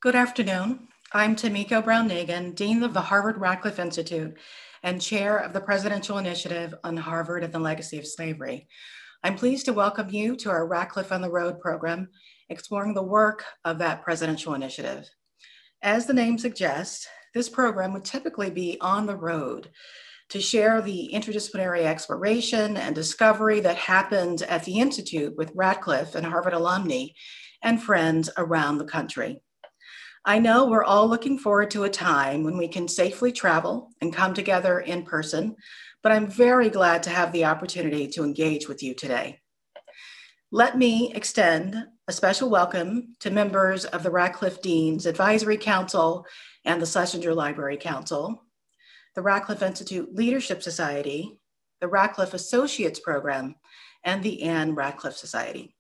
Good afternoon. I'm Tomiko Brown-Nagin, Dean of the Harvard Radcliffe Institute and Chair of the Presidential Initiative on Harvard and the Legacy of Slavery. I'm pleased to welcome you to our Radcliffe on the Road program, exploring the work of that presidential initiative. As the name suggests, this program would typically be on the road to share the interdisciplinary exploration and discovery that happened at the Institute with Radcliffe and Harvard alumni and friends around the country. I know we're all looking forward to a time when we can safely travel and come together in person, but I'm very glad to have the opportunity to engage with you today. Let me extend a special welcome to members of the Radcliffe Dean's Advisory Council and the Schlesinger Library Council, the Radcliffe Institute Leadership Society, the Radcliffe Associates Program, and the Anne Radcliffe Society.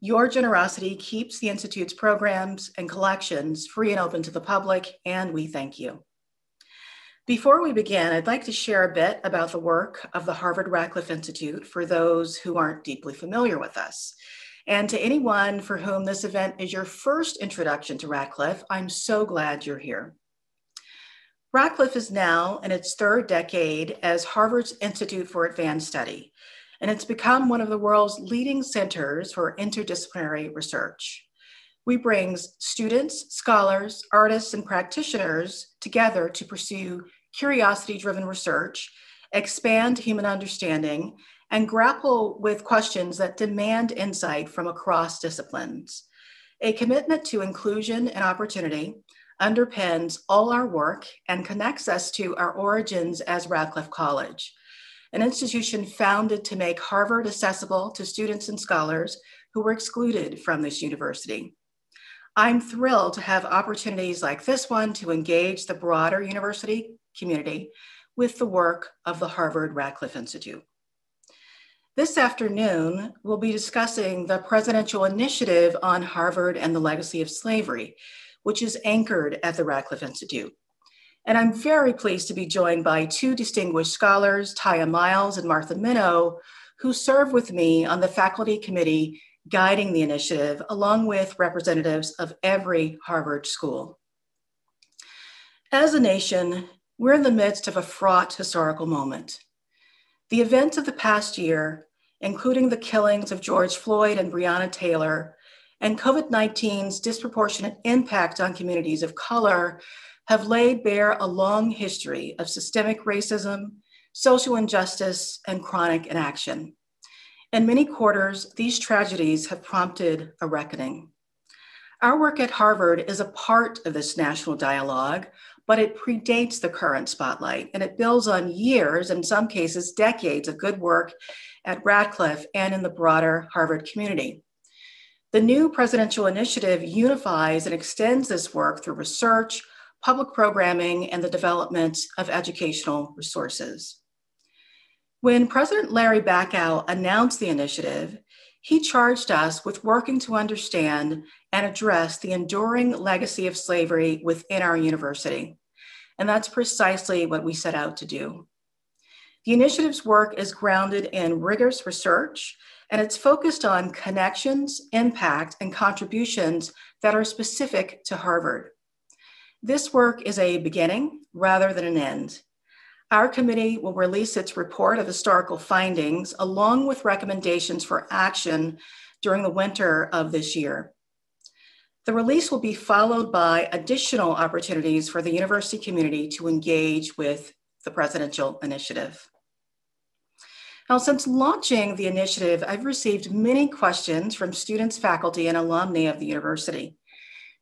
Your generosity keeps the Institute's programs and collections free and open to the public, and we thank you. Before we begin, I'd like to share a bit about the work of the Harvard Radcliffe Institute for those who aren't deeply familiar with us. And to anyone for whom this event is your first introduction to Radcliffe, I'm so glad you're here. Radcliffe is now in its third decade as Harvard's Institute for Advanced Study, and it's become one of the world's leading centers for interdisciplinary research. We bring students, scholars, artists, and practitioners together to pursue curiosity-driven research, expand human understanding, and grapple with questions that demand insight from across disciplines. A commitment to inclusion and opportunity underpins all our work and connects us to our origins as Radcliffe College, an institution founded to make Harvard accessible to students and scholars who were excluded from this university. I'm thrilled to have opportunities like this one to engage the broader university community with the work of the Harvard Radcliffe Institute. This afternoon, we'll be discussing the presidential initiative on Harvard and the legacy of slavery, which is anchored at the Radcliffe Institute. And I'm very pleased to be joined by two distinguished scholars, Taya Miles and Martha Minow, who serve with me on the faculty committee guiding the initiative, along with representatives of every Harvard school. As a nation, we're in the midst of a fraught historical moment. The events of the past year, including the killings of George Floyd and Breonna Taylor, and COVID-19's disproportionate impact on communities of color, have laid bare a long history of systemic racism, social injustice, and chronic inaction. In many quarters, these tragedies have prompted a reckoning. Our work at Harvard is a part of this national dialogue, but it predates the current spotlight, and it builds on years, in some cases decades, of good work at Radcliffe and in the broader Harvard community. The new presidential initiative unifies and extends this work through research, public programming, and the development of educational resources. When President Larry Bacow announced the initiative, he charged us with working to understand and address the enduring legacy of slavery within our university. And that's precisely what we set out to do. The initiative's work is grounded in rigorous research, and it's focused on connections, impact, and contributions that are specific to Harvard. This work is a beginning rather than an end. Our committee will release its report of historical findings along with recommendations for action during the winter of this year. The release will be followed by additional opportunities for the university community to engage with the presidential initiative. Now, since launching the initiative, I've received many questions from students, faculty, and alumni of the university.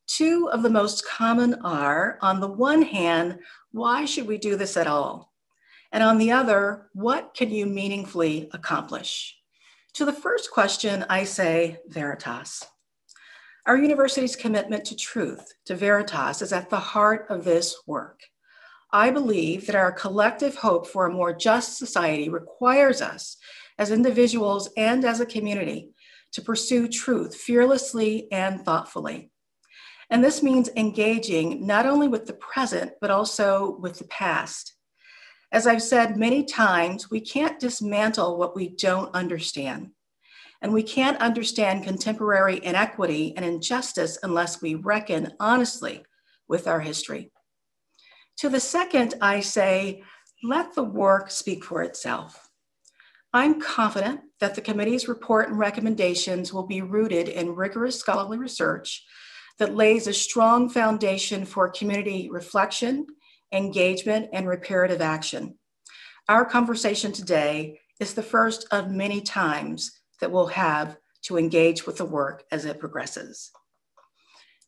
Two of the most common are, on the one hand, why should we do this at all? And on the other, what can you meaningfully accomplish? To the first question, I say veritas. Our university's commitment to truth, to veritas, is at the heart of this work. I believe that our collective hope for a more just society requires us, as individuals and as a community, to pursue truth fearlessly and thoughtfully. And this means engaging not only with the present, but also with the past. As I've said many times, we can't dismantle what we don't understand. And we can't understand contemporary inequity and injustice unless we reckon honestly with our history. To the second, I say, let the work speak for itself. I'm confident that the committee's report and recommendations will be rooted in rigorous scholarly research that lays a strong foundation for community reflection, engagement, and reparative action. Our conversation today is the first of many times that we'll have to engage with the work as it progresses.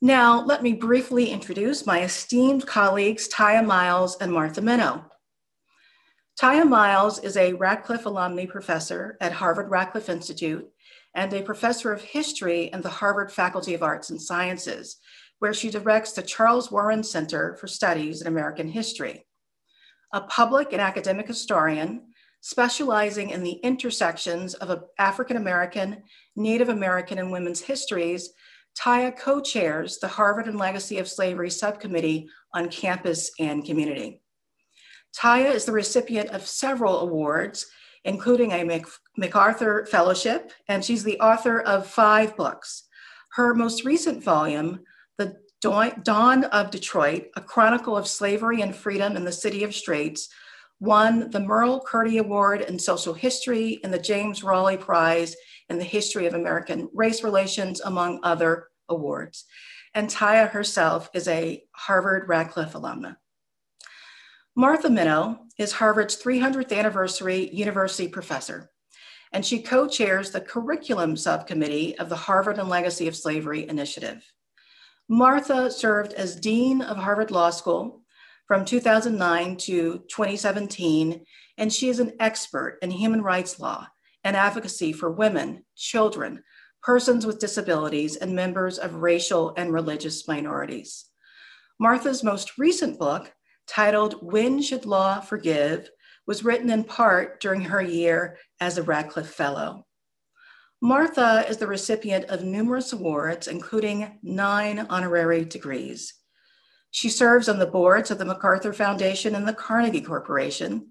Now, let me briefly introduce my esteemed colleagues, Taya Miles and Martha Minow. Taya Miles is a Radcliffe alumni professor at Harvard Radcliffe Institute and a professor of history in the Harvard Faculty of Arts and Sciences, where she directs the Charles Warren Center for Studies in American History. A public and academic historian specializing in the intersections of African American, Native American, and women's histories, Taya co-chairs the Harvard and Legacy of Slavery Subcommittee on Campus and Community. Taya is the recipient of several awards, including a MacArthur Fellowship, and she's the author of 5 books. Her most recent volume, The Dawn of Detroit, A Chronicle of Slavery and Freedom in the City of Straits, won the Merle Curdy Award in Social History and the James Raleigh Prize in the History of American Race Relations, among other awards. And Taya herself is a Harvard Radcliffe alumna. Martha Minow is Harvard's 300th anniversary university professor, and she co-chairs the curriculum subcommittee of the Harvard and Legacy of Slavery Initiative. Martha served as Dean of Harvard Law School from 2009 to 2017, and she is an expert in human rights law and advocacy for women, children, persons with disabilities, and members of racial and religious minorities. Martha's most recent book, titled When Should Law Forgive, was written in part during her year as a Radcliffe Fellow. Martha is the recipient of numerous awards, including 9 honorary degrees. She serves on the boards of the MacArthur Foundation and the Carnegie Corporation,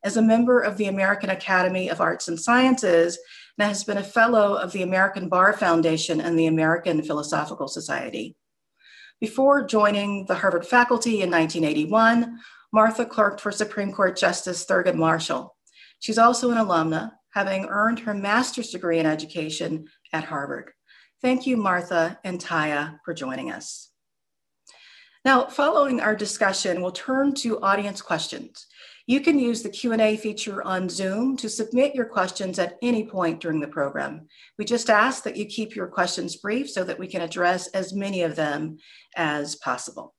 as a member of the American Academy of Arts and Sciences, and has been a fellow of the American Bar Foundation and the American Philosophical Society. Before joining the Harvard faculty in 1981, Martha clerked for Supreme Court Justice Thurgood Marshall. She's also an alumna, having earned her master's degree in education at Harvard. Thank you, Martha and Taya, for joining us. Now, following our discussion, we'll turn to audience questions. You can use the Q&A feature on Zoom to submit your questions at any point during the program. We just ask that you keep your questions brief so that we can address as many of them as possible.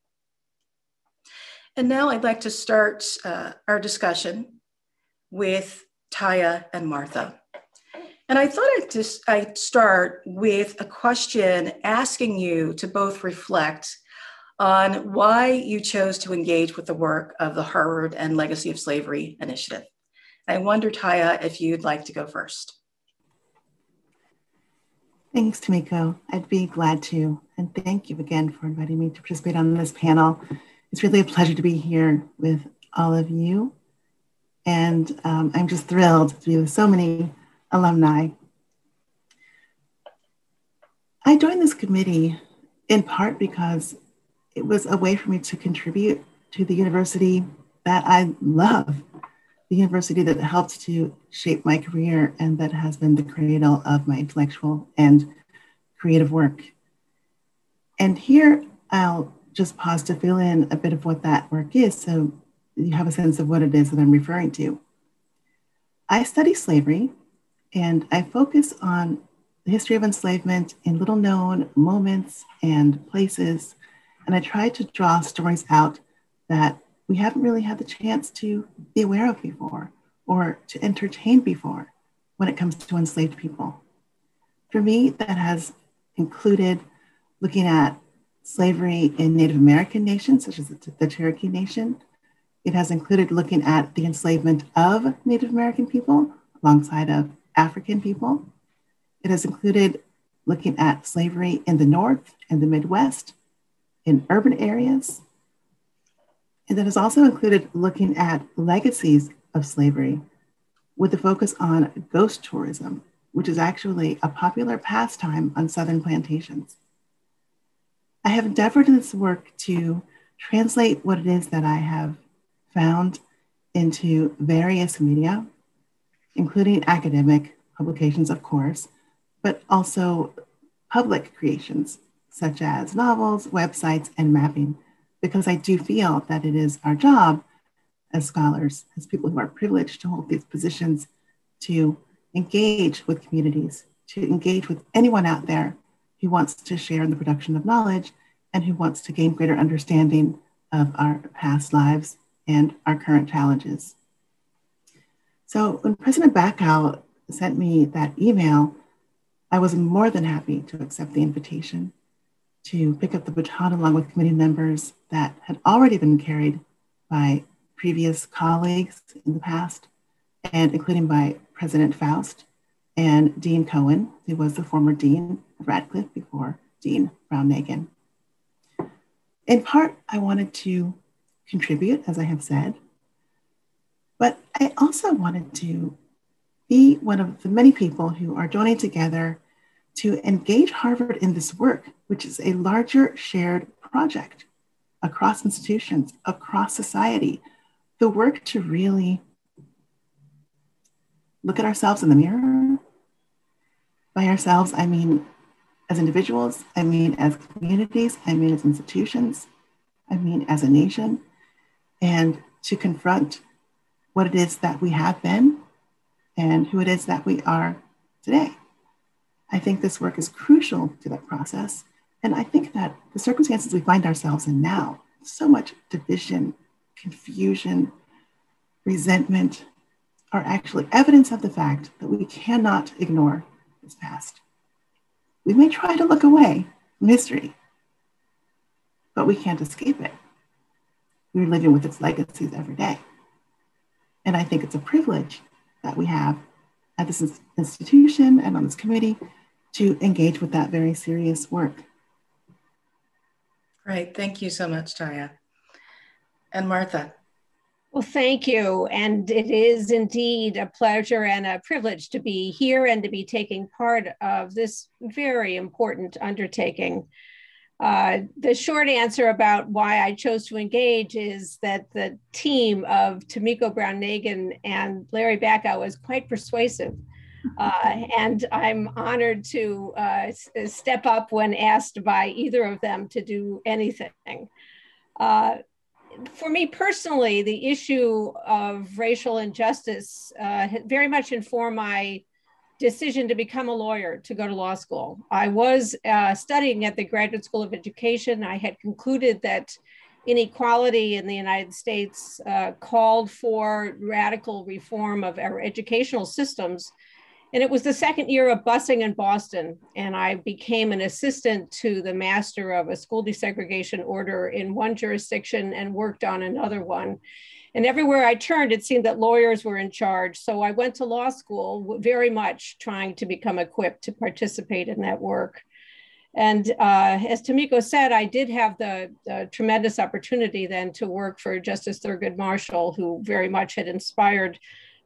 And now I'd like to start our discussion with Taya and Martha. And I thought I'd start with a question asking you to both reflect on why you chose to engage with the work of the Harvard and Legacy of Slavery Initiative. I wonder, Taya, if you'd like to go first. Thanks, Tomiko. I'd be glad to. And thank you again for inviting me to participate on this panel. It's really a pleasure to be here with all of you. And I'm just thrilled to be with so many alumni. I joined this committee in part because it was a way for me to contribute to the university that I love, the university that helped to shape my career and that has been the cradle of my intellectual and creative work. And here I'll just pause to fill in a bit of what that work is so you have a sense of what it is that I'm referring to. I study slavery and I focus on the history of enslavement in little known moments and places. And I try to draw stories out that we haven't really had the chance to be aware of before or to entertain before when it comes to enslaved people. For me, that has included looking at slavery in Native American nations, such as the Cherokee Nation. It has included looking at the enslavement of Native American people alongside of African people. It has included looking at slavery in the North and the Midwest, in urban areas. And that has also included looking at legacies of slavery with a focus on ghost tourism which is actually a popular pastime on Southern plantations. I have endeavored in this work to translate what it is that I have found into various media, including academic publications, of course, but also public creations, such as novels, websites, and mapping, because I do feel that it is our job as scholars, as people who are privileged to hold these positions, to engage with communities, to engage with anyone out there who wants to share in the production of knowledge and who wants to gain greater understanding of our past lives and our current challenges. So when President Bacow sent me that email, I was more than happy to accept the invitation to pick up the baton along with committee members that had already been carried by previous colleagues in the past, and including by President Faust and Dean Cohen, who was the former Dean of Radcliffe before Dean Brown-Nagin. In part, I wanted to contribute, as I have said, but I also wanted to be one of the many people who are joining together to engage Harvard in this work, which is a larger shared project across institutions, across society, the work to really look at ourselves in the mirror. By ourselves, I mean as individuals, I mean as communities, I mean as institutions, I mean as a nation, and to confront what it is that we have been and who it is that we are today. I think this work is crucial to that process. And I think that the circumstances we find ourselves in now, so much division, confusion, resentment, are actually evidence of the fact that we cannot ignore this past. We may try to look away from history, but we can't escape it. We're living with its legacies every day. And I think it's a privilege that we have at this institution and on this committee to engage with that very serious work. Great, thank you so much, Taya. And Martha. Well, thank you. And it is indeed a pleasure and a privilege to be here and to be taking part of this very important undertaking. The short answer about why I chose to engage is that the team of Tomiko Brown-Nagin and Larry Bacow was quite persuasive. And I'm honored to step up when asked by either of them to do anything. For me personally, the issue of racial injustice very much informed my decision to become a lawyer, to go to law school. I was studying at the Graduate School of Education. I had concluded that inequality in the United States called for radical reform of our educational systems. And it was the second year of busing in Boston, and I became an assistant to the master of a school desegregation order in one jurisdiction and worked on another one. And everywhere I turned, it seemed that lawyers were in charge. So I went to law school very much trying to become equipped to participate in that work. And as Tomiko said, I did have the tremendous opportunity then to work for Justice Thurgood Marshall, who very much had inspired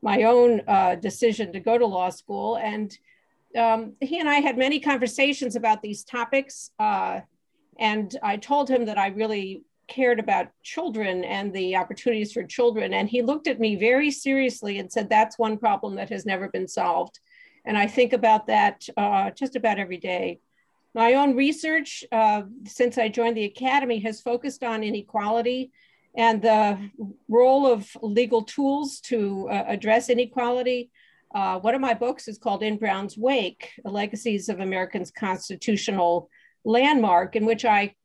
my own decision to go to law school. And he and I had many conversations about these topics. And I told him that I really cared about children and the opportunities for children. And he looked at me very seriously and said, that's one problem that has never been solved. And I think about that just about every day. My own research, since I joined the Academy, has focused on inequality and the role of legal tools to address inequality. One of my books is called In Brown's Wake, Legacies of Americans' Constitutional Landmark, in which I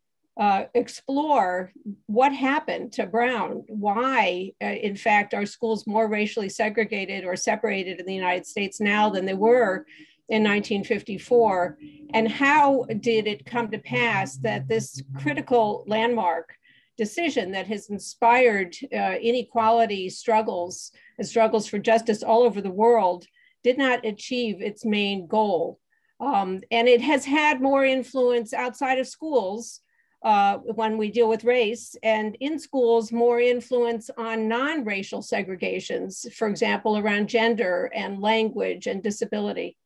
explore what happened to Brown, why, in fact, are schools more racially segregated or separated in the United States now than they were in 1954, and how did it come to pass that this critical landmark decision that has inspired inequality struggles and struggles for justice all over the world did not achieve its main goal. And it has had more influence outside of schools when we deal with race, and in schools, more influence on non-racial segregations, for example, around gender and language and disability.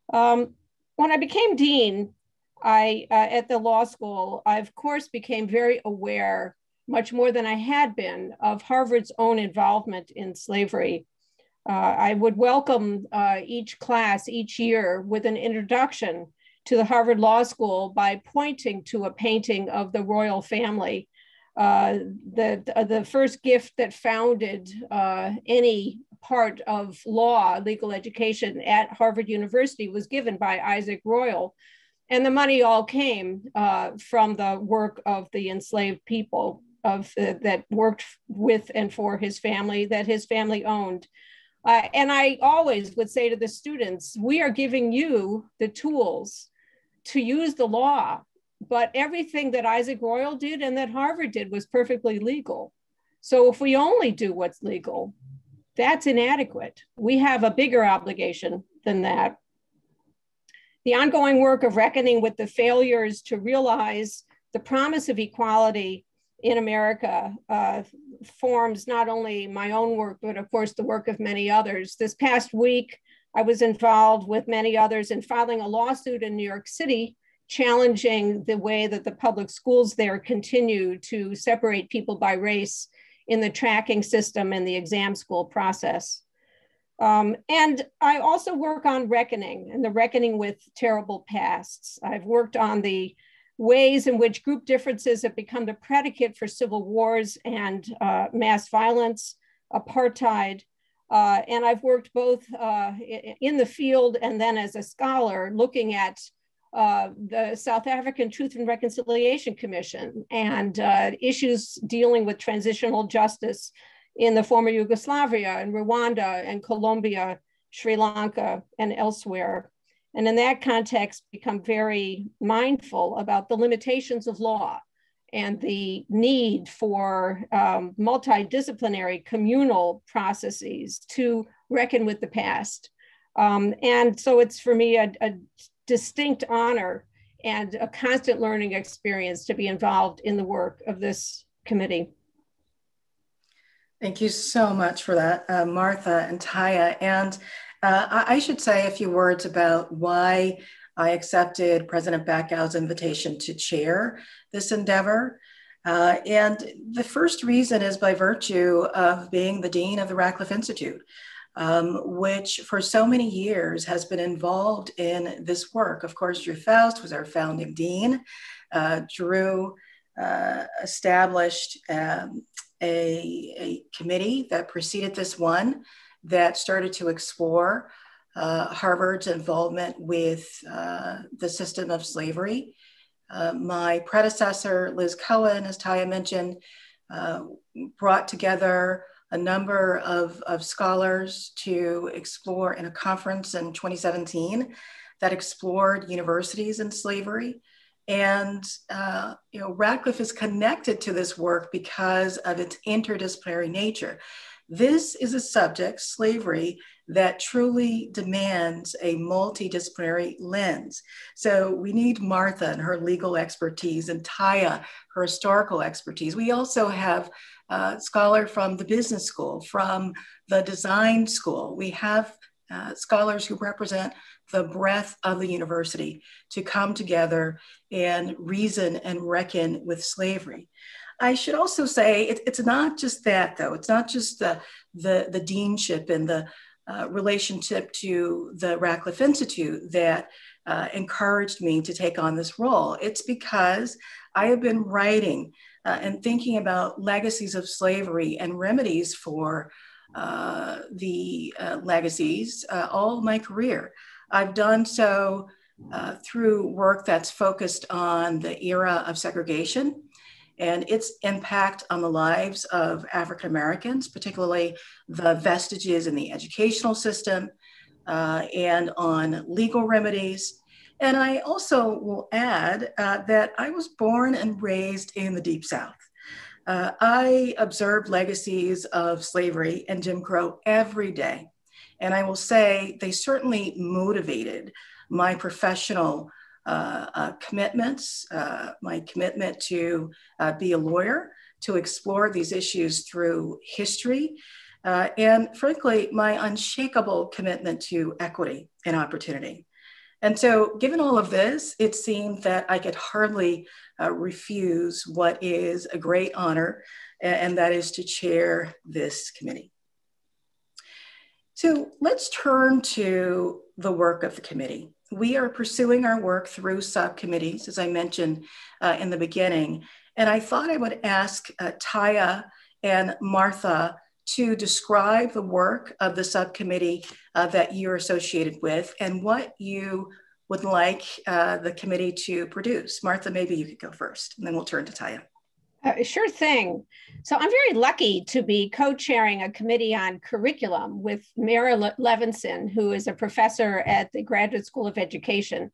When I became dean, at the law school, I of course became very aware, much more than I had been, of Harvard's own involvement in slavery. I would welcome each class each year with an introduction to the Harvard Law School by pointing to a painting of the royal family. The first gift that founded any part of law, legal education at Harvard University was given by Isaac Royal. And the money all came from the work of the enslaved people that worked with and for his family, that his family owned. And I always would say to the students, we are giving you the tools to use the law, but everything that Isaac Royal did and that Harvard did was perfectly legal. So if we only do what's legal, that's inadequate. We have a bigger obligation than that. The ongoing work of reckoning with the failures to realize the promise of equality in America forms not only my own work, but of course the work of many others. This past week, I was involved with many others in filing a lawsuit in New York City, challenging the way that the public schools there continue to separate people by race in the tracking system and the exam school process. And I also work on reckoning and the reckoning with terrible pasts. I've worked on the ways in which group differences have become the predicate for civil wars and mass violence, apartheid. And I've worked both in the field and then as a scholar looking at the South African Truth and Reconciliation Commission and issues dealing with transitional justice in the former Yugoslavia and Rwanda and Colombia, Sri Lanka, and elsewhere. And in that context, become very mindful about the limitations of law and the need for multidisciplinary communal processes to reckon with the past. And so it's for me a distinct honor and a constant learning experience to be involved in the work of this committee. Thank you so much for that, Martha and Taya. And I should say a few words about why I accepted President Backow's invitation to chair this endeavor. And the first reason is by virtue of being the Dean of the Radcliffe Institute, which for so many years has been involved in this work. Of course, Drew Faust was our founding dean. Drew established a committee that preceded this one that started to explore Harvard's involvement with the system of slavery. My predecessor, Liz Cohen, as Taya mentioned, brought together a number of scholars to explore in a conference in 2017 that explored universities and slavery. And Radcliffe is connected to this work because of its interdisciplinary nature. This is a subject, slavery, that truly demands a multidisciplinary lens. So we need Martha and her legal expertise and Taya, her historical expertise. We also have a scholar from the business school, from the design school. We have scholars who represent the breadth of the university to come together and reason and reckon with slavery. I should also say it's not just that, though. It's not just the deanship and the relationship to the Radcliffe Institute that encouraged me to take on this role. It's because I have been writing and thinking about legacies of slavery and remedies for the legacies all my career. I've done so through work that's focused on the era of segregation and its impact on the lives of African Americans, particularly the vestiges in the educational system and on legal remedies. And I also will add that I was born and raised in the Deep South. I observed legacies of slavery and Jim Crow every day. And I will say they certainly motivated my professional commitments, my commitment to be a lawyer, to explore these issues through history, and frankly, my unshakable commitment to equity and opportunity. And so given all of this, it seemed that I could hardly refuse what is a great honor, and that is to chair this committee. So let's turn to the work of the committee. We are pursuing our work through subcommittees, as I mentioned in the beginning. And I thought I would ask Taya and Martha to describe the work of the subcommittee that you're associated with and what you would like the committee to produce. Martha, maybe you could go first, and then we'll turn to Taya. Sure thing. So I'm very lucky to be co-chairing a committee on curriculum with Mara Levinson, who is a professor at the Graduate School of Education.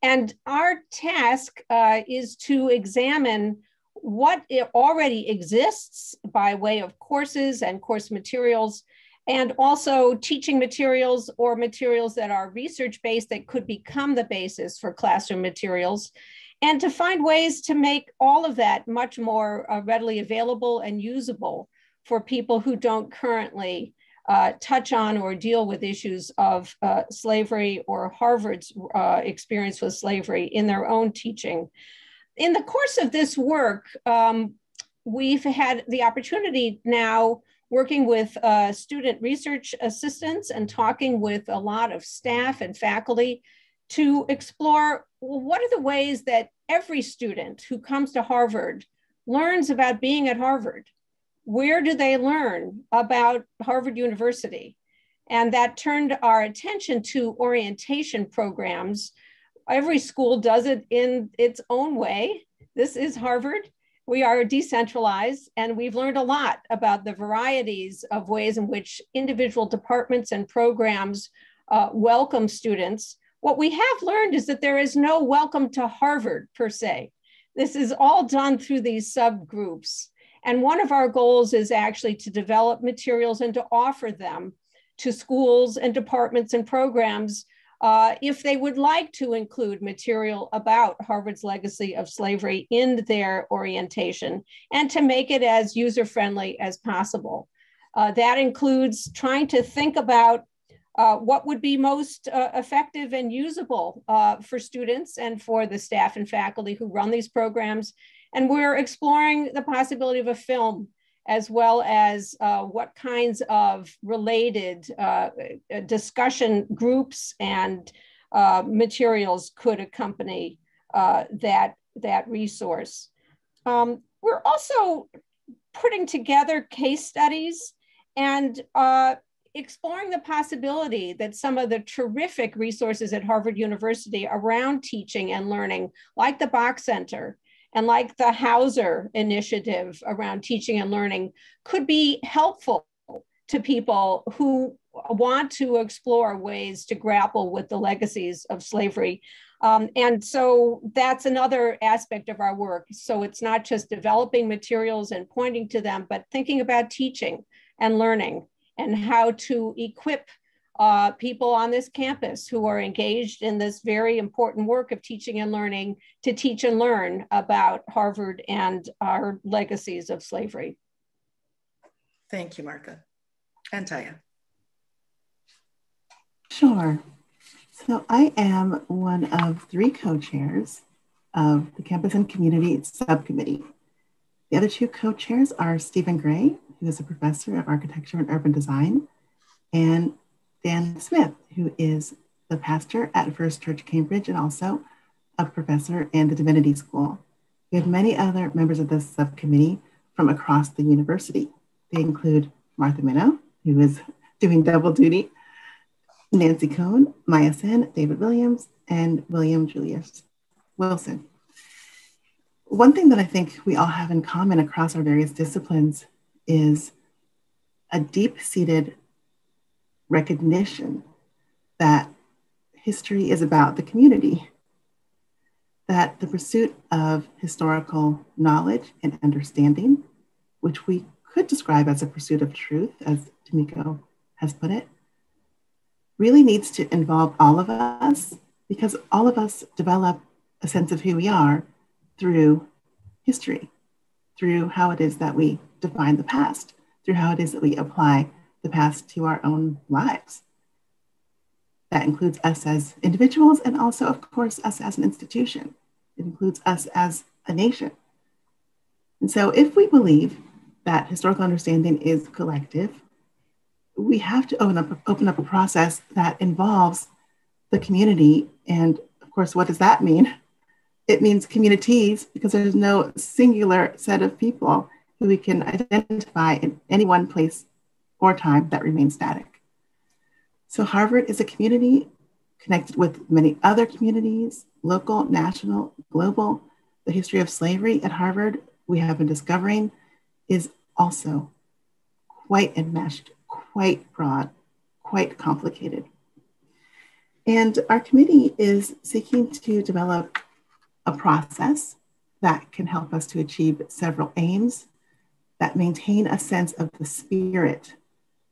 And our task is to examine what already exists by way of courses and course materials, and also teaching materials or materials that are research-based that could become the basis for classroom materials, and to find ways to make all of that much more readily available and usable for people who don't currently touch on or deal with issues of slavery or Harvard's experience with slavery in their own teaching. In the course of this work, we've had the opportunity now working with student research assistants and talking with a lot of staff and faculty to explore, well, what are the ways that every student who comes to Harvard learns about being at Harvard? Where do they learn about Harvard University? And that turned our attention to orientation programs. Every school does it in its own way. This is Harvard. We are decentralized, and we've learned a lot about the varieties of ways in which individual departments and programs welcome students. What we have learned is that there is no welcome to Harvard per se. This is all done through these subgroups. And one of our goals is actually to develop materials and to offer them to schools and departments and programs if they would like to include material about Harvard's legacy of slavery in their orientation, and to make it as user-friendly as possible. That includes trying to think about what would be most effective and usable for students and for the staff and faculty who run these programs. And we're exploring the possibility of a film, as well as what kinds of related discussion groups and materials could accompany that resource. We're also putting together case studies and exploring the possibility that some of the terrific resources at Harvard University around teaching and learning, like the Bach Center, and like the Hauser initiative around teaching and learning, could be helpful to people who want to explore ways to grapple with the legacies of slavery. And so that's another aspect of our work. So it's not just developing materials and pointing to them, but thinking about teaching and learning and how to equip people on this campus who are engaged in this very important work of teaching and learning to teach and learn about Harvard and our legacies of slavery. Thank you, Martha. And Taya. Sure. So I am one of 3 co-chairs of the Campus and Community Subcommittee. The other 2 co-chairs are Stephen Gray, who is a professor of architecture and urban design, and Dan Smith, who is the pastor at First Church Cambridge and also a professor in the Divinity School. We have many other members of this subcommittee from across the university. They include Martha Minow, who is doing double duty, Nancy Cohn, Maya Sen, David Williams, and William Julius Wilson. One thing that I think we all have in common across our various disciplines is a deep-seated recognition that history is about the community, that the pursuit of historical knowledge and understanding, which we could describe as a pursuit of truth, as Tomiko has put it, really needs to involve all of us, because all of us develop a sense of who we are through history, through how it is that we define the past, through how it is that we apply the past to our own lives. That includes us as individuals and also, of course, us as an institution. It includes us as a nation. And so if we believe that historical understanding is collective, we have to open up a process that involves the community. And of course, what does that mean? It means communities, because there's no singular set of people who we can identify in any one place or time that remains static. So Harvard is a community connected with many other communities, local, national, global. The history of slavery at Harvard, we have been discovering, is also quite enmeshed, quite broad, quite complicated. And our committee is seeking to develop a process that can help us to achieve several aims that maintain a sense of the spirit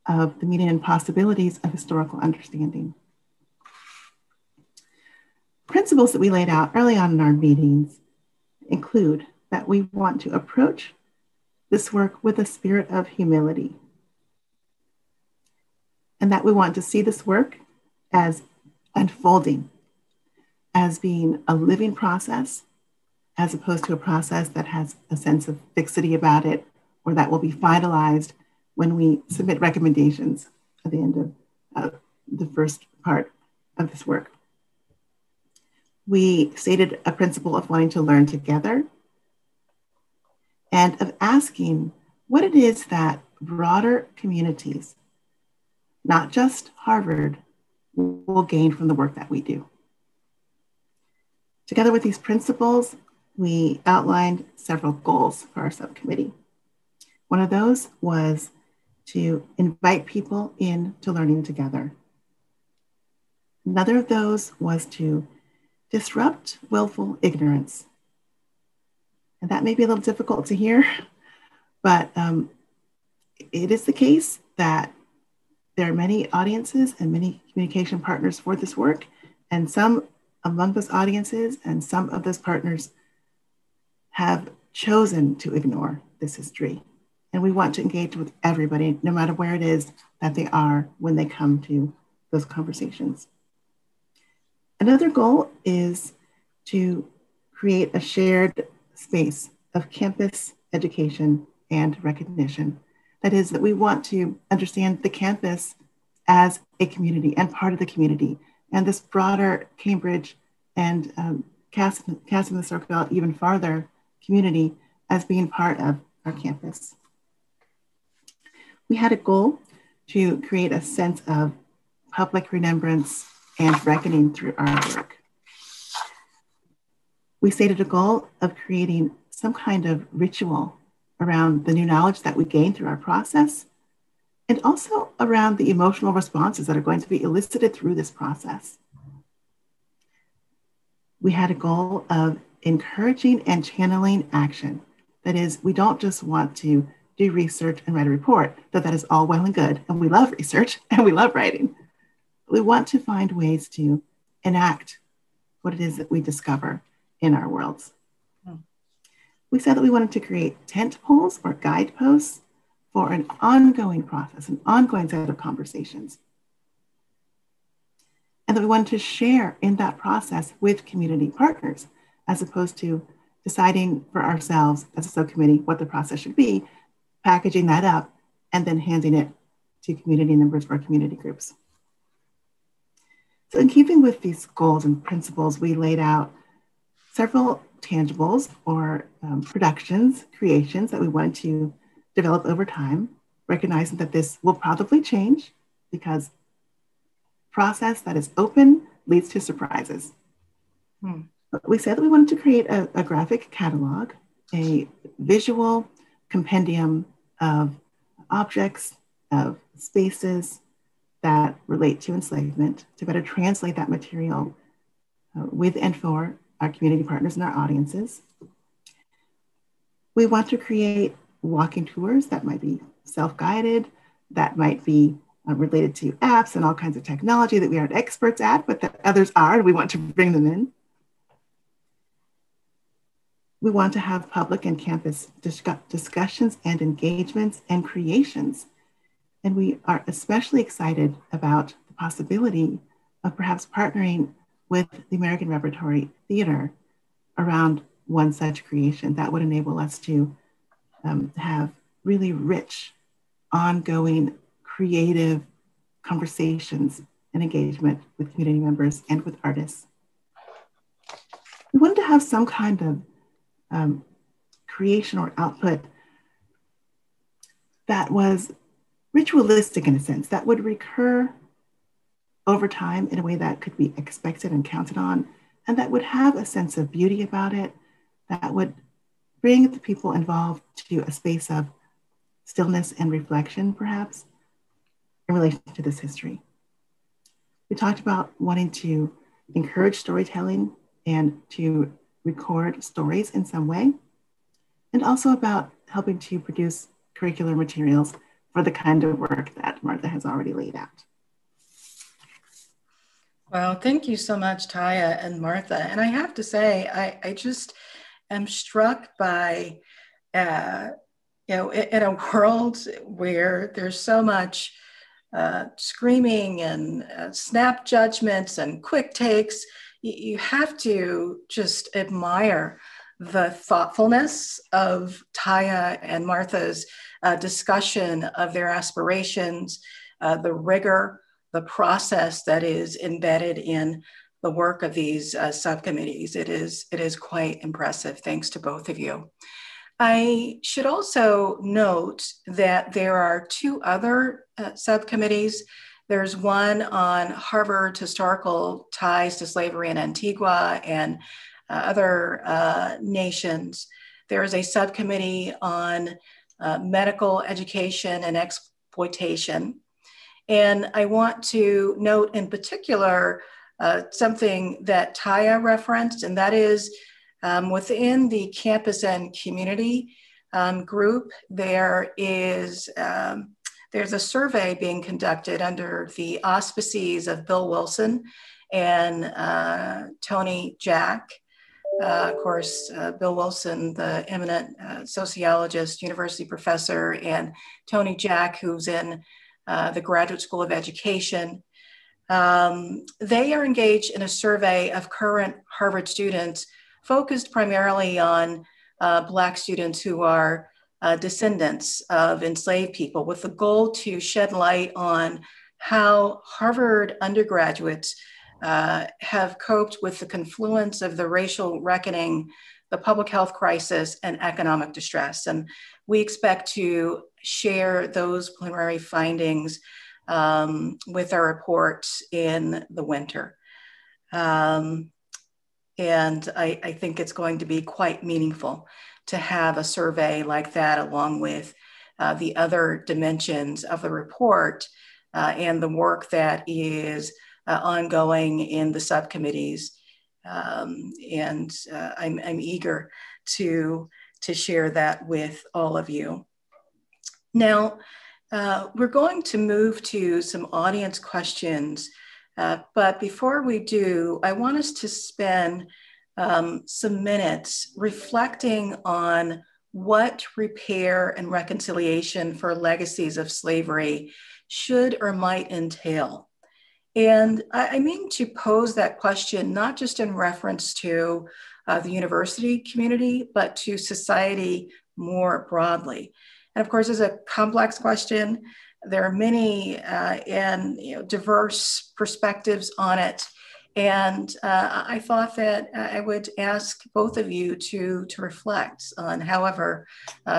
of the meaning and possibilities of historical understanding. Principles that we laid out early on in our meetings include that we want to approach this work with a spirit of humility, and that we want to see this work as unfolding, as being a living process, as opposed to a process that has a sense of fixity about it, or that will be finalized when we submit recommendations at the end of the first part of this work. We stated a principle of wanting to learn together and of asking what it is that broader communities, not just Harvard, will gain from the work that we do. Together with these principles, we outlined several goals for our subcommittee. One of those was to invite people into learning together. Another of those was to disrupt willful ignorance. And that may be a little difficult to hear, but it is the case that there are many audiences and many communication partners for this work, and some among those audiences and some of those partners have chosen to ignore this history. And we want to engage with everybody, no matter where it is that they are when they come to those conversations. Another goal is to create a shared space of campus education and recognition. That is, that we want to understand the campus as a community and part of the community, and this broader Cambridge and casting the circle out even farther community as being part of our campus. We had a goal to create a sense of public remembrance and reckoning through our work. We stated a goal of creating some kind of ritual around the new knowledge that we gain through our process, and also around the emotional responses that are going to be elicited through this process. We had a goal of encouraging and channeling action. That is, we don't just want to do research and write a report, though that is all well and good, and we love research and we love writing. We want to find ways to enact what it is that we discover in our worlds. We said that we wanted to create tent poles or guideposts for an ongoing process, an ongoing set of conversations. And that we wanted to share in that process with community partners, as opposed to deciding for ourselves as a subcommittee what the process should be, packaging that up, and then handing it to community members for community groups. So in keeping with these goals and principles, we laid out several tangibles or productions, creations that we want to develop over time, recognizing that this will probably change because process that is open leads to surprises. But we said that we wanted to create a graphic catalog, a visual compendium of objects, of spaces that relate to enslavement, to better translate that material with and for our community partners and our audiences. We want to create walking tours that might be self-guided, that might be related to apps and all kinds of technology that we aren't experts at, but that others are, and we want to bring them in. We want to have public and campus discussions and engagements and creations. And we are especially excited about the possibility of perhaps partnering with the American Repertory Theater around one such creation that would enable us to have really rich, ongoing, creative conversations and engagement with community members and with artists. We wanted to have some kind of creation or output that was ritualistic in a sense, that would recur over time in a way that could be expected and counted on, and that would have a sense of beauty about it, that would bring the people involved to a space of stillness and reflection, perhaps, in relation to this history. We talked about wanting to encourage storytelling and to record stories in some way, and also about helping to produce curricular materials for the kind of work that Martha has already laid out. Well, thank you so much, Taya and Martha. And I have to say, I just am struck by, in a world where there's so much screaming and snap judgments and quick takes, you have to just admire the thoughtfulness of Taya and Martha's discussion of their aspirations, the rigor, the process that is embedded in the work of these subcommittees. It is quite impressive. Thanks to both of you. I should also note that there are two other subcommittees. There's one on Harvard historical ties to slavery in Antigua and other nations. There is a subcommittee on medical education and exploitation. And I want to note in particular something that Taya referenced, and that is within the campus and community group, there's a survey being conducted under the auspices of Bill Wilson and Tony Jack. Of course, Bill Wilson, the eminent sociologist, university professor, and Tony Jack, who's in the Graduate School of Education. They are engaged in a survey of current Harvard students focused primarily on Black students who are descendants of enslaved people, with the goal to shed light on how Harvard undergraduates have coped with the confluence of the racial reckoning, the public health crisis, and economic distress. And we expect to share those preliminary findings with our reports in the winter. And I think it's going to be quite meaningful to have a survey like that, along with the other dimensions of the report and the work that is ongoing in the subcommittees. And I'm eager to share that with all of you. Now, we're going to move to some audience questions, but before we do, I want us to spend some minutes reflecting on what repair and reconciliation for legacies of slavery should or might entail. And I mean to pose that question not just in reference to the university community, but to society more broadly. And of course, it's a complex question. There are many and diverse perspectives on it. And I thought that I would ask both of you to reflect on however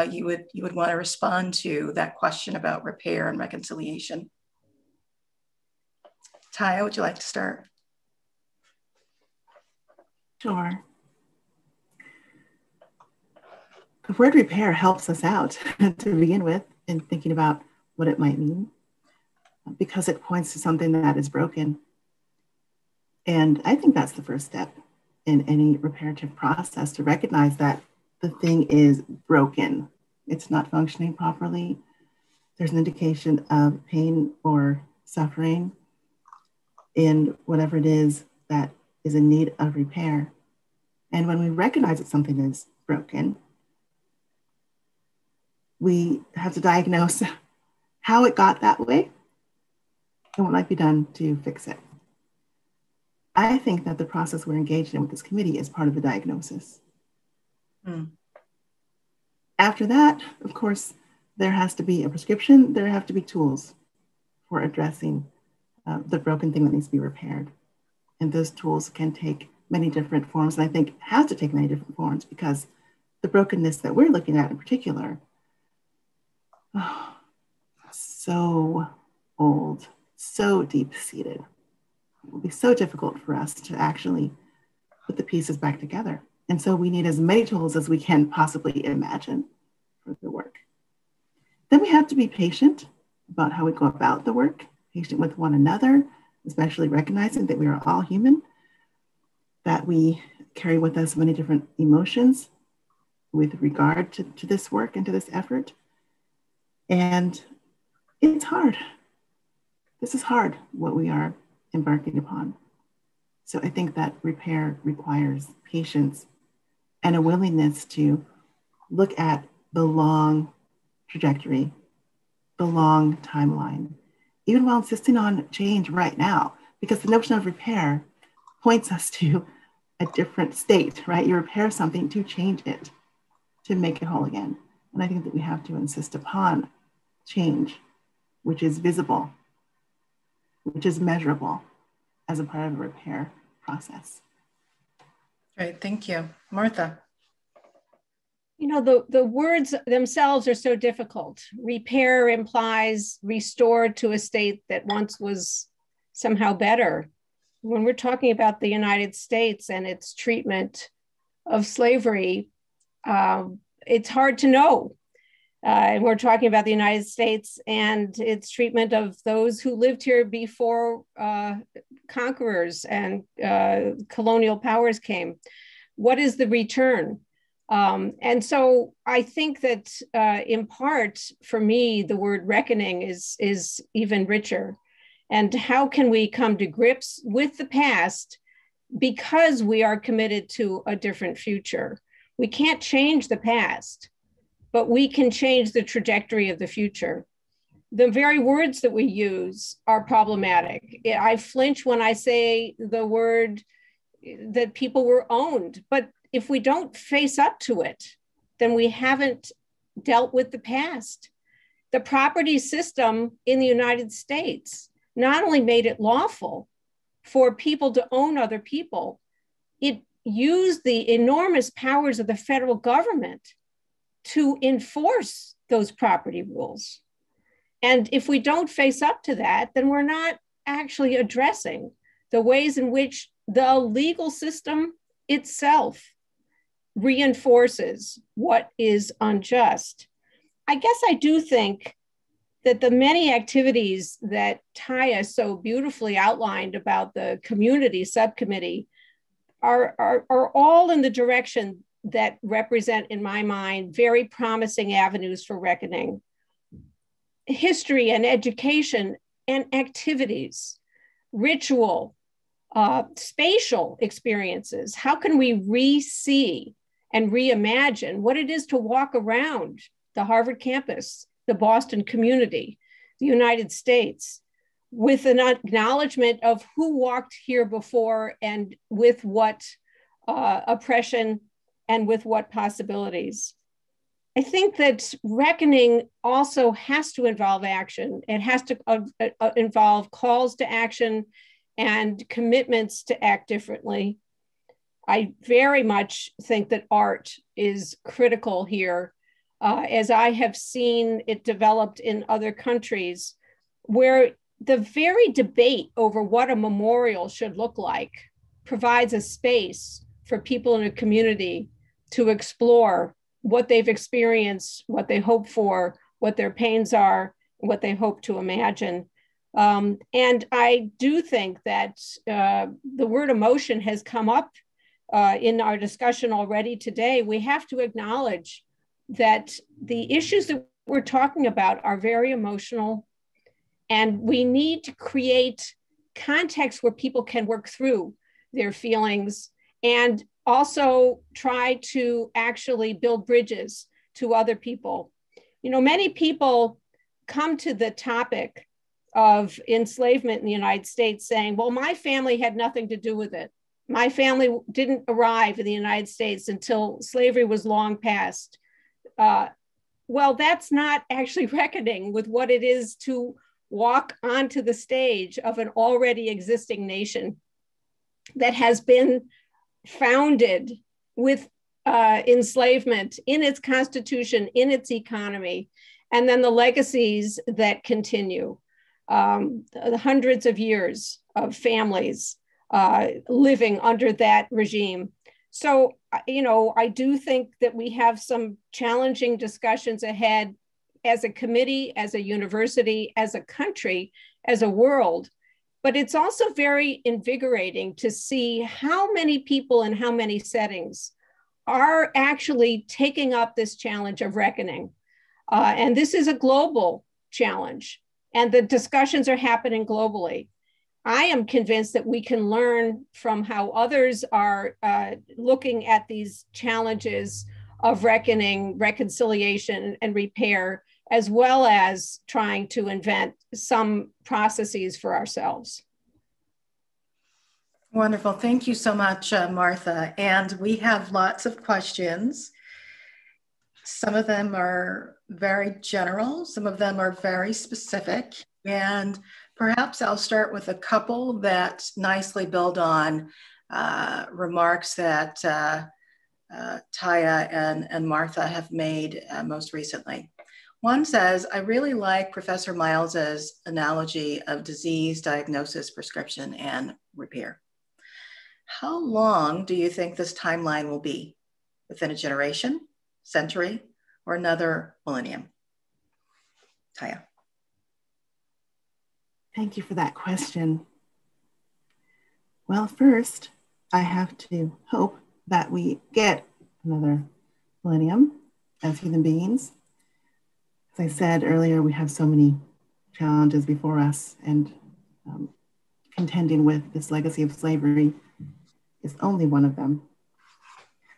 you would want to respond to that question about repair and reconciliation. Taya, would you like to start? Sure. The word repair helps us out to begin with in thinking about what it might mean, because it points to something that is broken. And I think that's the first step in any reparative process, to recognize that the thing is broken. It's not functioning properly. There's an indication of pain or suffering in whatever it is that is in need of repair. And when we recognize that something is broken, we have to diagnose how it got that way and what might be done to fix it. I think that the process we're engaged in with this committee is part of the diagnosis. After that, of course, there has to be a prescription, there have to be tools for addressing the broken thing that needs to be repaired. And those tools can take many different forms, and I think have to take many different forms, because the brokenness that we're looking at in particular, so old, so deep-seated. It will be so difficult for us to actually put the pieces back together. And so we need as many tools as we can possibly imagine for the work. Then we have to be patient about how we go about the work, patient with one another, especially recognizing that we are all human, that we carry with us many different emotions with regard to this work and to this effort. And it's hard. This is hard, what we are embarking upon. So I think that repair requires patience and a willingness to look at the long trajectory, the long timeline, even while insisting on change right now, because the notion of repair points us to a different state, right? You repair something to change it, to make it whole again. And I think that we have to insist upon change, which is visible, which is measurable as a part of a repair process. Great, thank you. Martha. You know, the words themselves are so difficult. Repair implies restore to a state that once was somehow better. When we're talking about the United States and its treatment of slavery, it's hard to know. And we're talking about the United States and its treatment of those who lived here before conquerors and colonial powers came. What is the return? And so I think that in part, for me, the word reckoning is even richer. And how can we come to grips with the past because we are committed to a different future? We can't change the past, but we can change the trajectory of the future. The very words that we use are problematic. I flinch when I say the word that people were owned, but if we don't face up to it, then we haven't dealt with the past. The property system in the United States not only made it lawful for people to own other people, it used the enormous powers of the federal government to enforce those property rules. And if we don't face up to that, then we're not actually addressing the ways in which the legal system itself reinforces what is unjust. I guess I do think that the many activities that Taya so beautifully outlined about the community subcommittee are all in the direction that represent, in my mind, very promising avenues for reckoning. History and education and activities, ritual, spatial experiences. How can we re-see and reimagine what it is to walk around the Harvard campus, the Boston community, the United States, with an acknowledgement of who walked here before and with what oppression and with what possibilities. I think that reckoning also has to involve action. It has to involve calls to action and commitments to act differently. I very much think that art is critical here, as I have seen it developed in other countries, where the very debate over what a memorial should look like provides a space for people in a community to explore what they've experienced, what they hope for, what their pains are, what they hope to imagine. And I do think that the word emotion has come up in our discussion already today. We have to acknowledge that the issues that we're talking about are very emotional, and we need to create context where people can work through their feelings and also try to actually build bridges to other people. You know, many people come to the topic of enslavement in the United States saying, well, my family had nothing to do with it. My family didn't arrive in the United States until slavery was long past. Well, that's not actually reckoning with what it is to walk onto the stage of an already existing nation that has been founded with enslavement in its constitution, in its economy, and then the legacies that continue, the hundreds of years of families living under that regime. So, I do think that we have some challenging discussions ahead as a committee, as a university, as a country, as a world. But it's also very invigorating to see how many people in how many settings are actually taking up this challenge of reckoning. And this is a global challenge, and the discussions are happening globally. I am convinced that we can learn from how others are looking at these challenges of reckoning, reconciliation, and repair, as well as trying to invent some processes for ourselves. Wonderful. Thank you so much, Martha. And we have lots of questions. Some of them are very general, some of them are very specific, and perhaps I'll start with a couple that nicely build on remarks that Taya and Martha have made most recently. One says, I really like Professor Miles's analogy of disease, diagnosis, prescription, and repair. How long do you think this timeline will be? Within a generation, century, or another millennium? Taya. Thank you for that question. Well, first, I have to hope that we get another millennium as human beings. As I said earlier, we have so many challenges before us, and contending with this legacy of slavery is only one of them.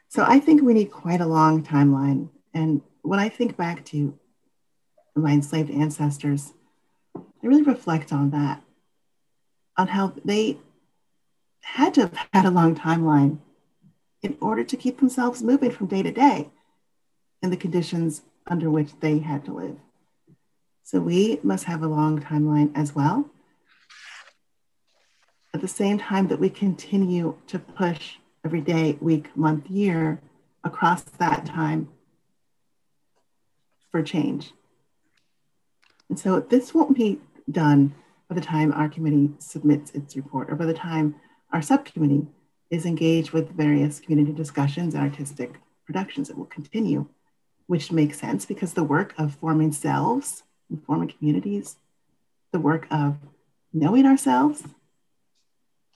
So I think we need quite a long timeline. And when I think back to my enslaved ancestors, I really reflect on that, on how they had to have had a long timeline in order to keep themselves moving from day to day in the conditions under which they had to live. So we must have a long timeline as well. At the same time that we continue to push every day, week, month, year across that time for change. And so this won't be done by the time our committee submits its report or by the time our subcommittee is engaged with various community discussions and artistic productions. It will continue, which makes sense because the work of forming selves and forming communities, the work of knowing ourselves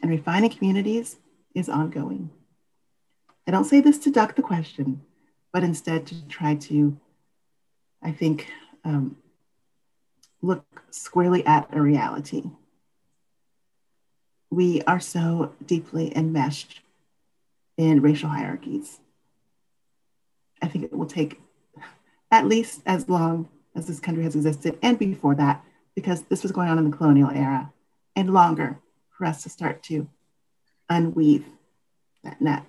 and refining communities is ongoing. I don't say this to duck the question, but instead to try to, I think, look squarely at a reality. We are so deeply enmeshed in racial hierarchies. I think it will take at least as long as this country has existed and before that, because this was going on in the colonial era, and longer for us to start to unweave that net.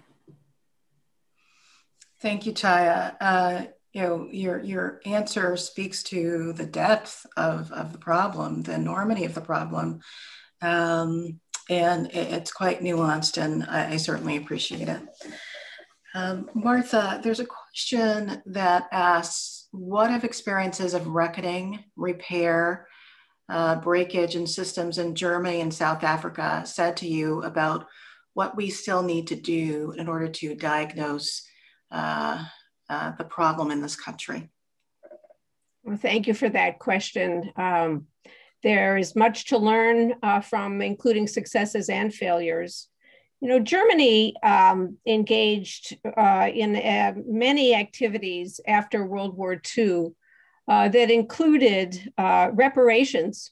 Thank you, Taya. Your answer speaks to the depth of the problem, the enormity of the problem, and it's quite nuanced, and I certainly appreciate it. Martha, there's a question that asks, what have experiences of reckoning, repair, breakage in systems in Germany and South Africa said to you about what we still need to do in order to diagnose the problem in this country? Well, thank you for that question. There is much to learn from, including successes and failures. Germany engaged in many activities after World War II that included reparations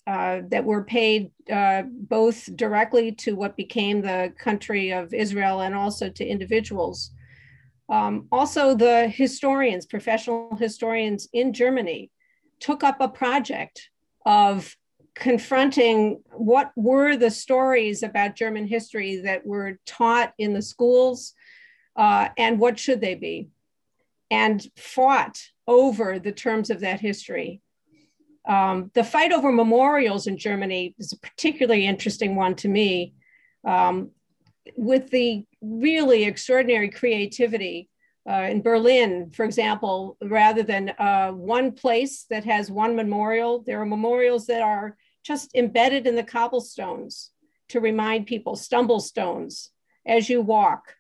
that were paid both directly to what became the country of Israel and also to individuals. Also, the historians, professional historians in Germany, took up a project of confronting what were the stories about German history that were taught in the schools, and what should they be, and fought over the terms of that history. The fight over memorials in Germany is a particularly interesting one to me, with the really extraordinary creativity in Berlin, for example. Rather than one place that has one memorial, there are memorials that are just embedded in the cobblestones to remind people, stumble stones, as you walk,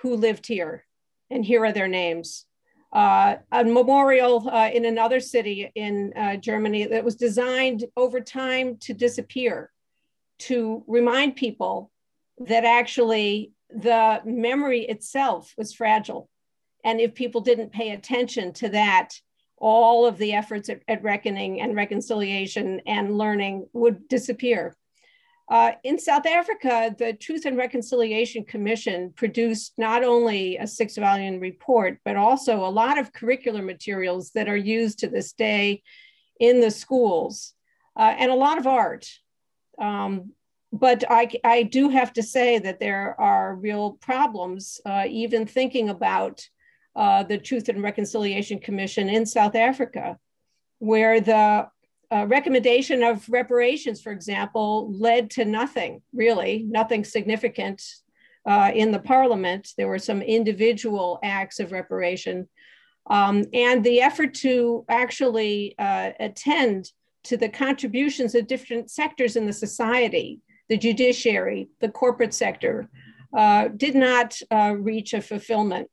who lived here, and here are their names. A memorial in another city in Germany that was designed over time to disappear, to remind people that actually the memory itself was fragile. And if people didn't pay attention to that, all of the efforts at reckoning and reconciliation and learning would disappear. In South Africa, the Truth and Reconciliation Commission produced not only a 6-volume report, but also a lot of curricular materials that are used to this day in the schools, and a lot of art. But I do have to say that there are real problems, even thinking about the Truth and Reconciliation Commission in South Africa, where the recommendation of reparations, for example, led to nothing, really, nothing significant in the parliament. There were some individual acts of reparation. And the effort to actually attend to the contributions of different sectors in the society, the judiciary, the corporate sector, did not reach a fulfillment.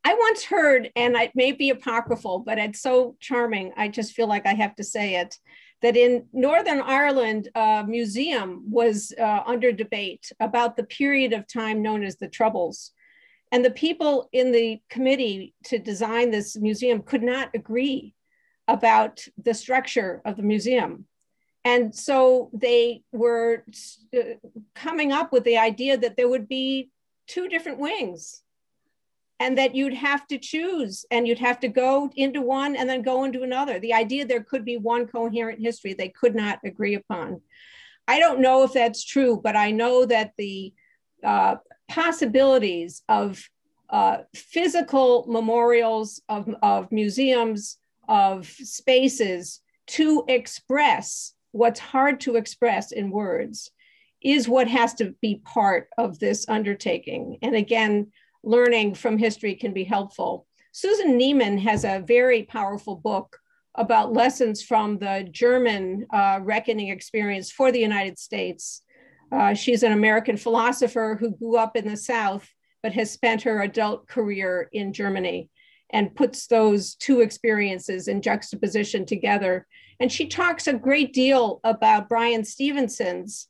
I once heard, and it may be apocryphal, but it's so charming, I just feel like I have to say it, that in Northern Ireland, a museum was under debate about the period of time known as the Troubles. And the people in the committee to design this museum could not agree about the structure of the museum. And so they were coming up with the idea that there would be 2 different wings, and that you'd have to choose, and you'd have to go into one and then go into another. The idea there could be one coherent history they could not agree upon. I don't know if that's true, but I know that the possibilities of physical memorials, of museums, of spaces to express what's hard to express in words is what has to be part of this undertaking. And again, learning from history can be helpful. Susan Neiman has a very powerful book about lessons from the German reckoning experience for the United States. She's an American philosopher who grew up in the South, but has spent her adult career in Germany, and puts those 2 experiences in juxtaposition together. And she talks a great deal about Bryan Stevenson's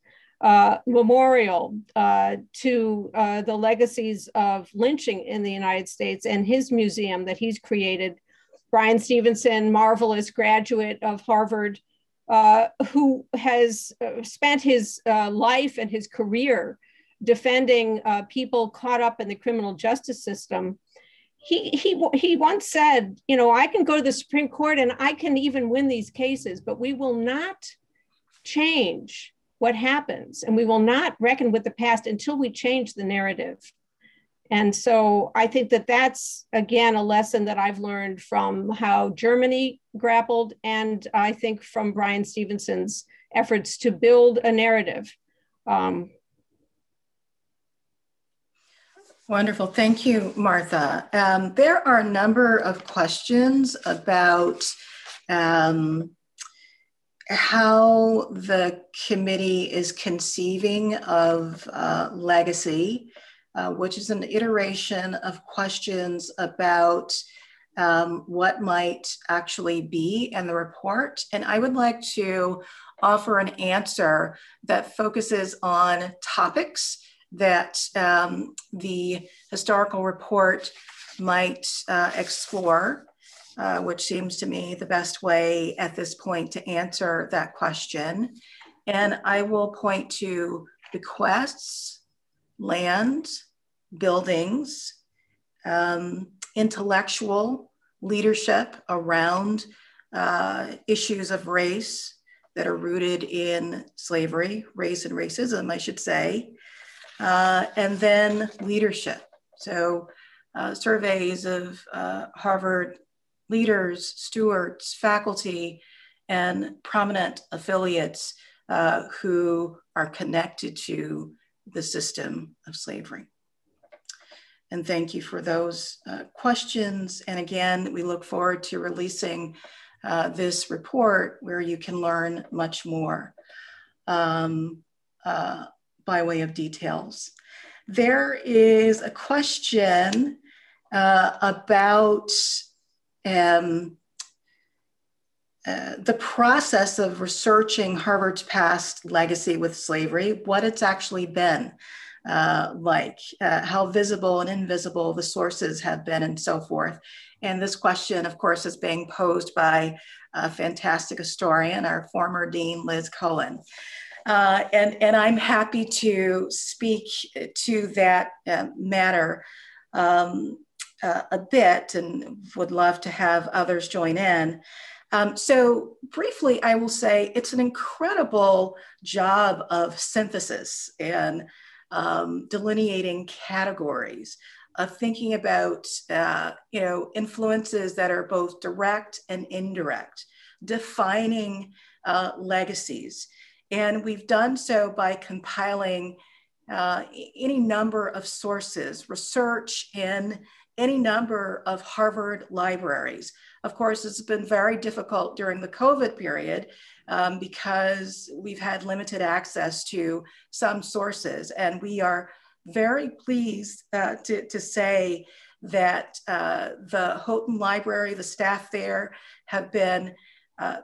memorial to the legacies of lynching in the United States, and his museum that he's created. Bryan Stevenson, marvelous graduate of Harvard, who has spent his life and his career defending people caught up in the criminal justice system. He once said, you know, I can go to the Supreme Court and I can even win these cases, but we will not change what happens, and we will not reckon with the past until we change the narrative. And so I think that that's, again, a lesson that I've learned from how Germany grappled, and I think from Bryan Stevenson's efforts to build a narrative. Wonderful. Thank you, Martha. There are a number of questions about how the committee is conceiving of legacy, which is an iteration of questions about what might actually be in the report. And I would like to offer an answer that focuses on topics that the historical report might explore, which seems to me the best way at this point to answer that question. And I will point to bequests, land, buildings, intellectual leadership around issues of race, that are rooted in slavery, race and racism, I should say, and then leadership. So surveys of Harvard leaders, stewards, faculty, and prominent affiliates who are connected to the system of slavery. And thank you for those questions. And again, we look forward to releasing this report where you can learn much more by way of details. There is a question about the process of researching Harvard's past legacy with slavery, what it's actually been like, how visible and invisible the sources have been, and so forth. And this question, of course, is being posed by a fantastic historian, our former dean, Liz Cohen. And I'm happy to speak to that matter a bit, and would love to have others join in. So briefly, I will say it's an incredible job of synthesis and delineating categories, of thinking about influences that are both direct and indirect, defining legacies. And we've done so by compiling any number of sources, research in any number of Harvard libraries. Of course, it's been very difficult during the COVID period because we've had limited access to some sources. And we are very pleased to say that the Houghton Library, the staff there, have been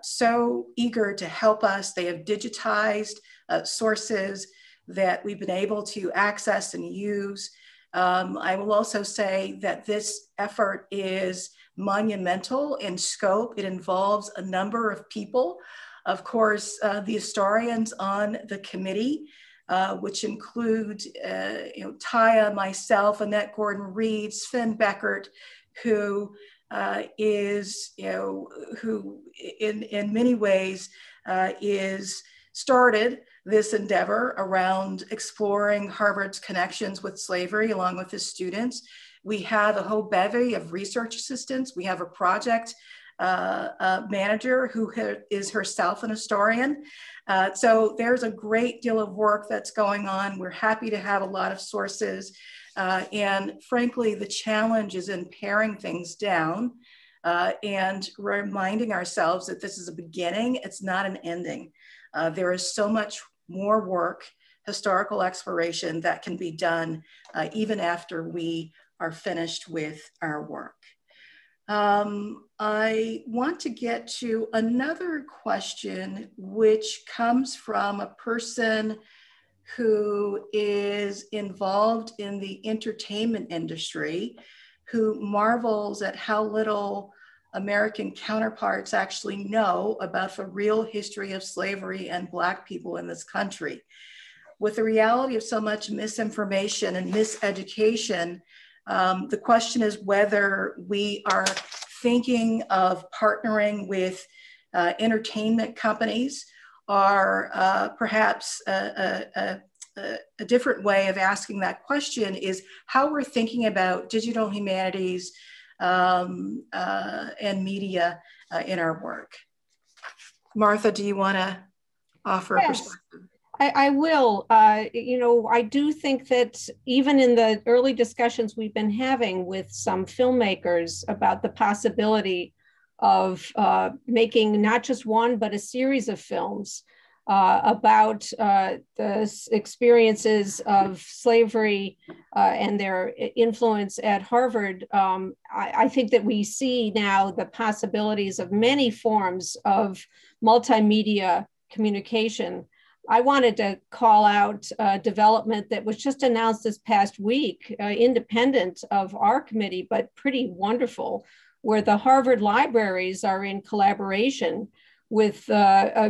so eager to help us. They have digitized sources that we've been able to access and use. I will also say that this effort is monumental in scope. It involves a number of people. Of course, the historians on the committee, which include Taya, myself, Annette Gordon-Reed, Sven Beckert, who is, who in many ways is started this endeavor around exploring Harvard's connections with slavery along with his students. We have a whole bevy of research assistants. We have a project manager who is herself an historian. So there's a great deal of work that's going on. We're happy to have a lot of sources. And frankly, the challenge is in paring things down and reminding ourselves that this is a beginning, it's not an ending. There is so much more work, historical exploration that can be done even after we are finished with our work. I want to get to another question, which comes from a person who is involved in the entertainment industry, who marvels at how little American counterparts actually know about the real history of slavery and Black people in this country. With the reality of so much misinformation and miseducation, the question is whether we are thinking of partnering with entertainment companies, or perhaps a different way of asking that question is how we're thinking about digital humanities and media in our work. Martha, do you want to offer a perspective? I will. I do think that even in the early discussions we've been having with some filmmakers about the possibility of making not just one, but a series of films about the experiences of slavery and their influence at Harvard, I think that we see now the possibilities of many forms of multimedia communication. I wanted to call out development that was just announced this past week, independent of our committee, but pretty wonderful, where the Harvard libraries are in collaboration with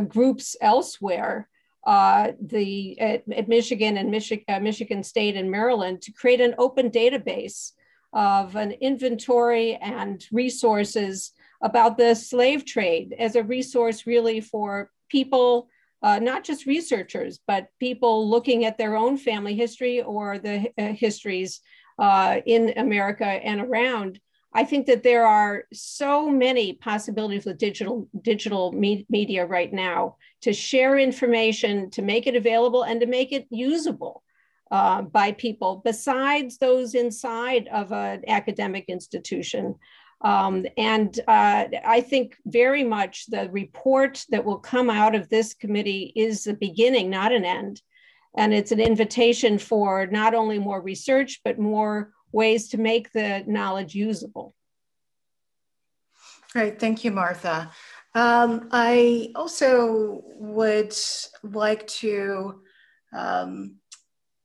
groups elsewhere, at Michigan and Michigan State and Maryland, to create an open database of an inventory and resources about the slave trade as a resource really for people, not just researchers, but people looking at their own family history or the histories in America and around. I think that there are so many possibilities with digital media right now to share information, to make it available, and to make it usable by people besides those inside of an academic institution. I think very much the report that will come out of this committee is the beginning, not an end. And it's an invitation for not only more research, but more ways to make the knowledge usable. Great, thank you, Martha. I also would like to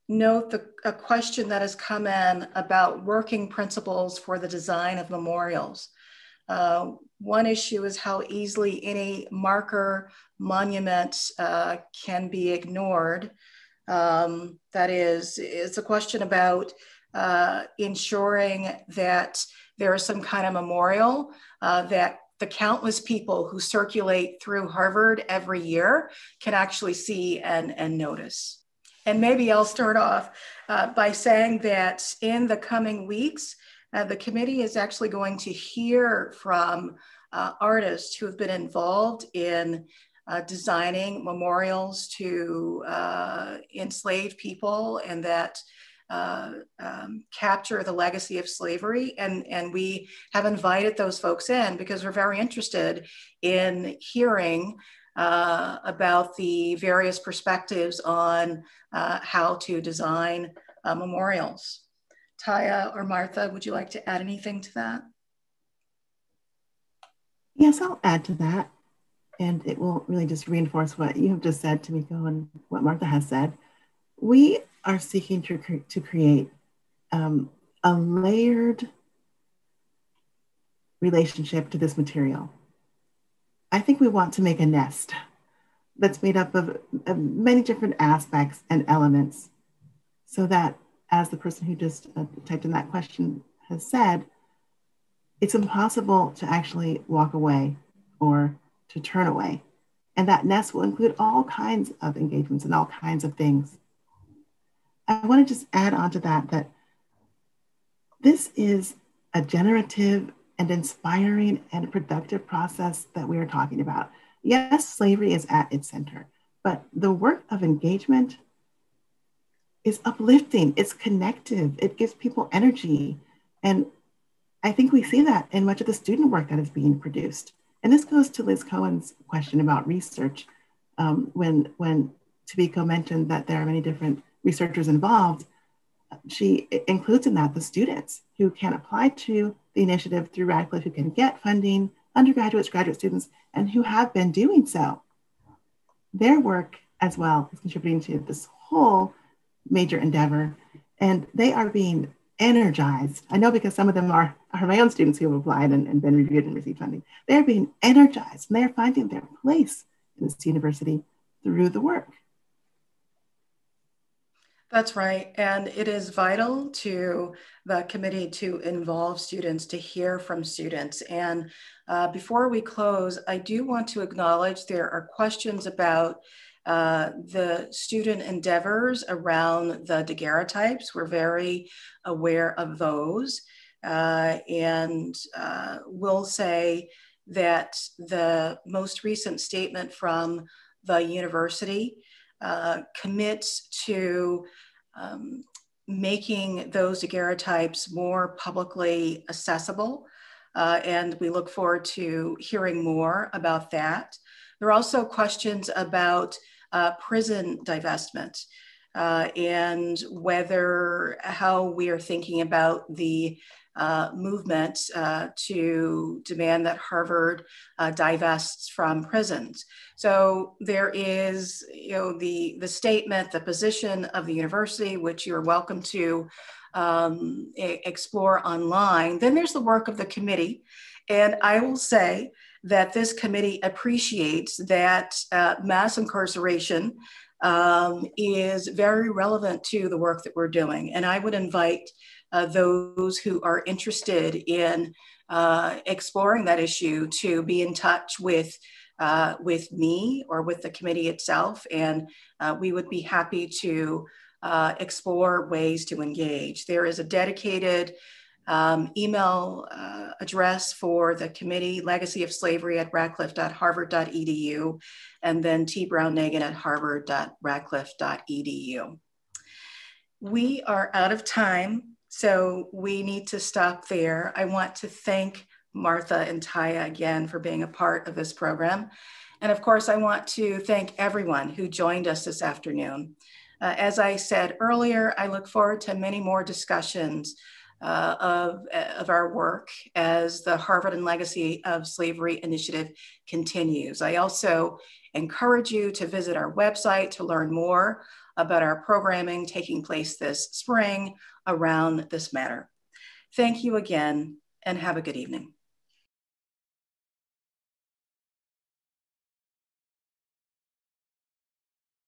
note a question that has come in about working principles for the design of memorials. One issue is how easily any marker monument can be ignored. That is, it's a question about ensuring that there is some kind of memorial that the countless people who circulate through Harvard every year can actually see and notice. And maybe I'll start off by saying that in the coming weeks, the committee is actually going to hear from artists who have been involved in designing memorials to enslaved people and that capture the legacy of slavery. And we have invited those folks in because we're very interested in hearing about the various perspectives on how to design memorials. Taya or Martha, would you like to add anything to that? Yes, I'll add to that. And it will really just reinforce what you have just said, Tomiko, and what Martha has said. We are seeking to create a layered relationship to this material. I think we want to make a nest that's made up of many different aspects and elements so that, as the person who just typed in that question has said, it's impossible to actually walk away or to turn away. And that nest will include all kinds of engagements and all kinds of things. I want to just add on to that this is a generative and inspiring and productive process that we are talking about. Yes, slavery is at its center, but the work of engagement is uplifting, it's connective, it gives people energy. And I think we see that in much of the student work that is being produced. And this goes to Liz Cohen's question about research. When Tomiko mentioned that there are many different researchers involved, she includes in that the students who can apply to the initiative through Radcliffe, who can get funding, undergraduates, graduate students, and who have been doing so. Their work as well is contributing to this whole major endeavor, and they are being energized. I know because some of them are my own students who have applied and been reviewed and received funding. They're being energized, and they're finding their place in this university through the work. That's right. And it is vital to the committee to involve students, to hear from students. And before we close, I do want to acknowledge there are questions about the student endeavors around the daguerreotypes. We're very aware of those. And we'll say that the most recent statement from the university commits to making those daguerreotypes more publicly accessible. And we look forward to hearing more about that. There are also questions about prison divestment and how we are thinking about the movement to demand that Harvard divests from prisons. So there is, the statement, the position of the university, which you're welcome to explore online. Then there's the work of the committee. And I will say that this committee appreciates that mass incarceration is very relevant to the work that we're doing. And I would invite those who are interested in exploring that issue to be in touch with with me or with the committee itself, and we would be happy to explore ways to engage. There is a dedicated email address for the committee, legacyofslavery@radcliffe.harvard.edu, and then tbrown-nagin@harvard.radcliffe.edu. We are out of time, so we need to stop there. I want to thank Martha and Taya again for being a part of this program. And of course, I want to thank everyone who joined us this afternoon. As I said earlier, I look forward to many more discussions of our work as the Harvard and Legacy of Slavery Initiative continues. I also encourage you to visit our website to learn more about our programming taking place this spring around this matter. Thank you again, and have a good evening.